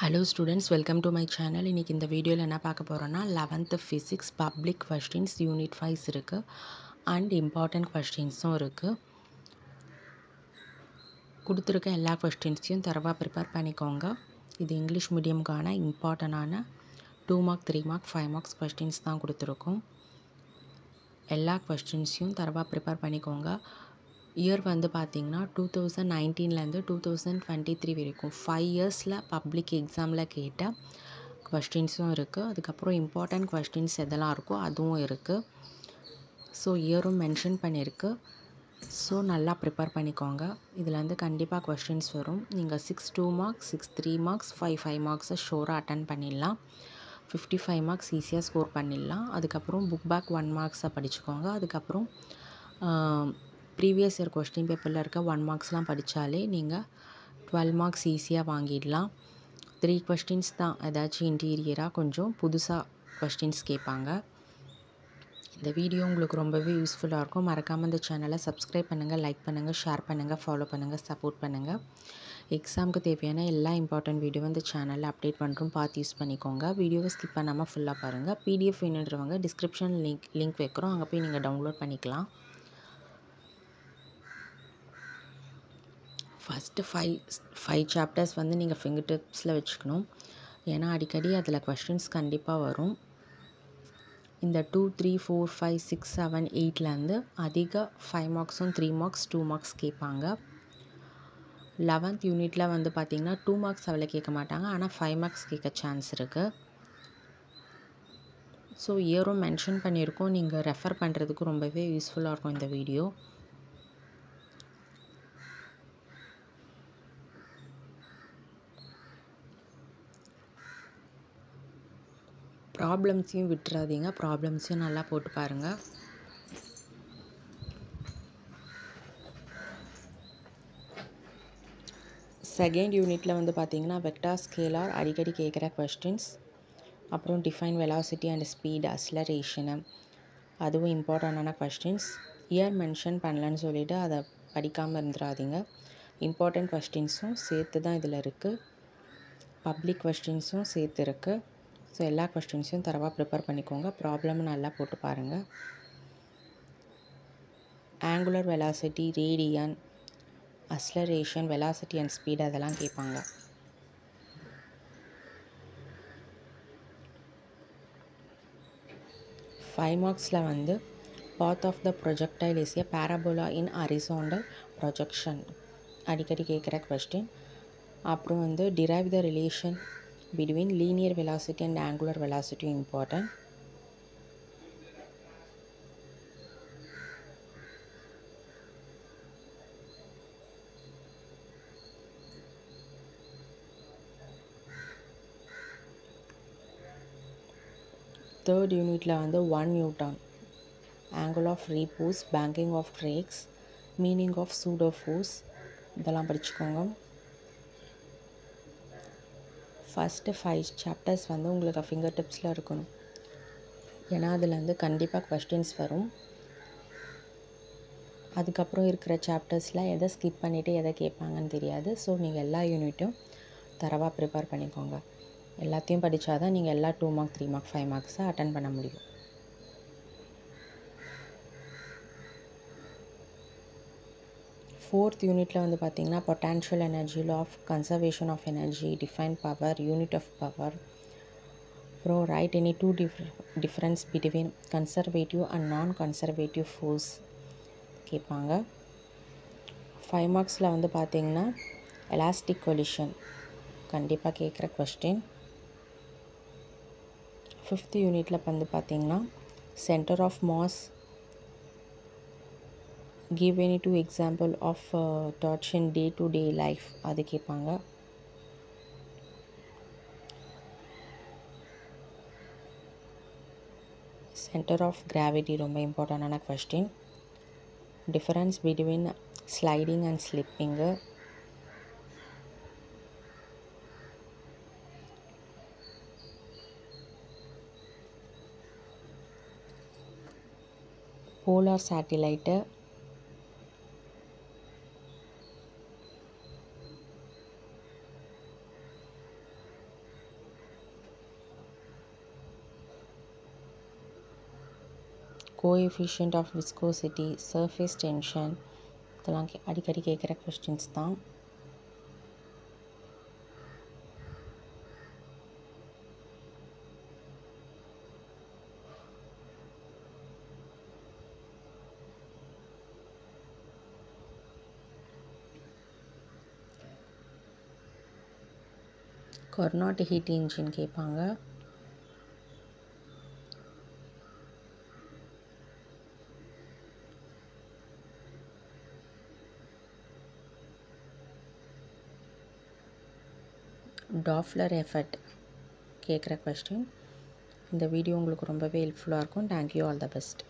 Hello students, welcome to my channel. இன்னைக்கு இந்த வீடியோல என்ன பார்க்க போறோம்னா 11th physics public questions unit 5 இருக்கு and important questions-உம் இருக்கு. கொடுத்திருக்க எல்லா questions-ஐயும் தரவா prepare பண்ணிக்கோங்க. இது இங்கிலீஷ் மீடியம்கான இம்பார்ட்டன்டான 2 mark 3 mark 5 marks questions தான் கொடுத்திருக்கோம். எல்லா questions-ஐயும் தரவா prepare பண்ணிக்கோங்க. இயர் வந்து பார்த்தீங்கன்னா 2019லேருந்து 2023 வரைக்கும் 5 இயர்ஸில் பப்ளிக் எக்ஸாமில் கேட்ட கொஸ்டின்ஸும் இருக்குது. அதுக்கப்புறம் இம்பார்ட்டன்ட் கொஸ்டின்ஸ் எதெல்லாம் இருக்கோ அதுவும் இருக்குது. ஸோ இயரும் மென்ஷன் பண்ணியிருக்கு. ஸோ நல்லா ப்ரிப்பேர் பண்ணிக்கோங்க. இதுலேருந்து கண்டிப்பாக கொஸ்டின்ஸ் வரும். நீங்கள் 6 2 மார்க்ஸ் 6 3 மார்க்ஸ் 5 5 மார்க்ஸை ஷோராக அட்டன் பண்ணிடலாம். 55 மார்க்ஸ் ஈஸியாக ஸ்கோர் பண்ணிடலாம். அதுக்கப்புறம் புக் பேக் 1 மார்க்ஸை படிச்சுக்கோங்க. அதுக்கப்புறம் ப்ரீவியஸ் இயர் கொஸ்டின் பேப்பரில் இருக்க 1 மார்க்ஸ்லாம் படித்தாலே நீங்கள் 12 மார்க்ஸ் ஈஸியாக வாங்கிடலாம். 3 கொஸ்டின்ஸ் தான் ஏதாச்சும் இன்டீரியராக கொஞ்சம் புதுசாக கொஸ்டின்ஸ் கேட்பாங்க. இந்த வீடியோ உங்களுக்கு ரொம்பவே யூஸ்ஃபுல்லாக இருக்கும். மறக்காமல் இந்த சேனலை சப்ஸ்கிரைப் பண்ணுங்கள், லைக் பண்ணுங்கள், ஷேர் பண்ணுங்கள், ஃபாலோ பண்ணுங்கள், சப்போர்ட் பண்ணுங்கள். எக்ஸாமுக்கு தேவையான எல்லா இம்பார்ட்டன்ட் வீடியோ இந்த சேனலில் அப்டேட் பண்ணுறோம், பார்த்து யூஸ் பண்ணிக்கோங்க. வீடியோவை ஸ்கிப் பண்ணாமல் ஃபுல்லாக பாருங்கள். பிடிஎஃப் வேணுன்றவங்க டிஸ்கிரிப்ஷன் லிங்க் வைக்கிறோம், அங்கே போய் நீங்கள் டவுன்லோட் பண்ணிக்கலாம். ஃபஸ்ட்டு 5 சாப்டர்ஸ் வந்து நீங்கள் ஃபிங்கர் டிப்ஸில் வச்சுக்கணும். ஏன்னா அடிக்கடி அதில் கொஸ்டின்ஸ் கண்டிப்பாக வரும். இந்த 2 3 4 5 6 7 8லேருந்து அதிக 5 மார்க்ஸும் 3 மார்க்ஸ் 2 மார்க்ஸ் கேட்பாங்க. 11th யூனிட்டில் வந்து பார்த்திங்கன்னா 2 மார்க்ஸ் அவ்வளோ கேட்க மாட்டாங்க, ஆனால் 5 மார்க்ஸ் கேட்க சான்ஸ் இருக்குது. ஸோ இயரும் மென்ஷன் பண்ணியிருக்கோம். நீங்கள் ரெஃபர் பண்ணுறதுக்கு ரொம்பவே யூஸ்ஃபுல்லாக இருக்கும் இந்த வீடியோ. ப்ராப்ளம்ஸையும் விட்டுறாதீங்க, ப்ராப்ளம்ஸையும் நல்லா போட்டு பாருங்கள். செகண்ட் யூனிட்டில் வந்து பார்த்தீங்கன்னா வெக்டார் ஸ்கேலார் அடிக்கடி கேட்குற கொஸ்டின்ஸ், அப்புறம் டிஃபைன் வெலாசிட்டி அண்ட் ஸ்பீட், அஸ்லரேஷனு, அதுவும் இம்பார்ட்டண்டான கொஸ்டின்ஸ். இயர் மென்ஷன் பண்ணலன்னு சொல்லிவிட்டு அதை படிக்காமல் இருந்துடாதீங்க. இம்பார்ட்டண்ட் கொஸ்டின்ஸும் சேர்த்து தான் இதில் இருக்குது, பப்ளிக் கொஸ்டின்ஸும் சேர்த்து இருக்குது. ஸோ எல்லா கொஸ்டின்ஸையும் தரவாக ப்ரிப்பேர் பண்ணிக்கோங்க. ப்ராப்ளமும் நல்லா போட்டு பாருங்கள். Angular velocity, radian, acceleration, velocity and speed அதெல்லாம் கேட்பாங்க. ஃபைவ் மார்க்ஸில் வந்து path of the projectile is a parabola in horizontal projection அடிக்கடி கேட்குற கொஸ்டின். அப்புறம் வந்து derive the relation between linear velocity and angular velocity important. Third unitல வந்து 1 Newton, angle of repose, banking of brakes, meaning of pseudo force இதெல்லாம் படிச்சுக்கோங்க. First 5 chapters வந்து உங்களுக்கு ஃபிங்கர் டிப்ஸில் இருக்கணும். ஏன்னா அதில் வந்து கண்டிப்பாக கொஸ்டின்ஸ் வரும். அதுக்கப்புறம் இருக்கிற சாப்டர்ஸில் எதை ஸ்கிப் பண்ணிவிட்டு எதை கேட்பாங்கன்னு தெரியாது. ஸோ நீங்கள் எல்லா யூனிட்டும் தரவாக ப்ரிப்பேர் பண்ணிக்கோங்க. எல்லாத்தையும் படித்தா தான் நீங்கள் எல்லா 2 மார்க் 3 மார்க் 5 மார்க்ஸை அட்டன் பண்ண முடியும். ஃபோர்த் யூனிட்டில் வந்து பார்த்திங்கன்னா potential energy, law of conservation of energy, define power, unit of power, அப்புறம் write any two difference between conservative and non conservative force கேட்பாங்க. 5 மார்க்ஸில் வந்து பார்த்திங்கன்னா எலாஸ்டிக் கொலிஷன் கண்டிப்பாக கேட்குற கொஸ்டின். 5th யூனிட்டில் வந்து பார்த்திங்கன்னா centre of mass, give any 2 example of torch in day to day life அது கேட்பாங்க. சென்டர் ஆஃப் கிராவிட்டி ரொம்ப இம்பார்ட்டண்டான question. Difference between sliding and ஸ்லிப்பிங்கு, polar satellite, coefficient of viscosity, surface tension, இதெல்லாம் அடிக்கடி கேட்குற கொஸ்டின்ஸ் தான். கர்னாட் ஹீட் இன்ஜின் கேட்பாங்க. டாப்லர் எஃபெக்ட் கேட்குற கொஸ்டின். இந்த வீடியோ உங்களுக்கு ரொம்பவே ஹெல்ப்ஃபுல்லாக இருக்கும். Thank you, all the best.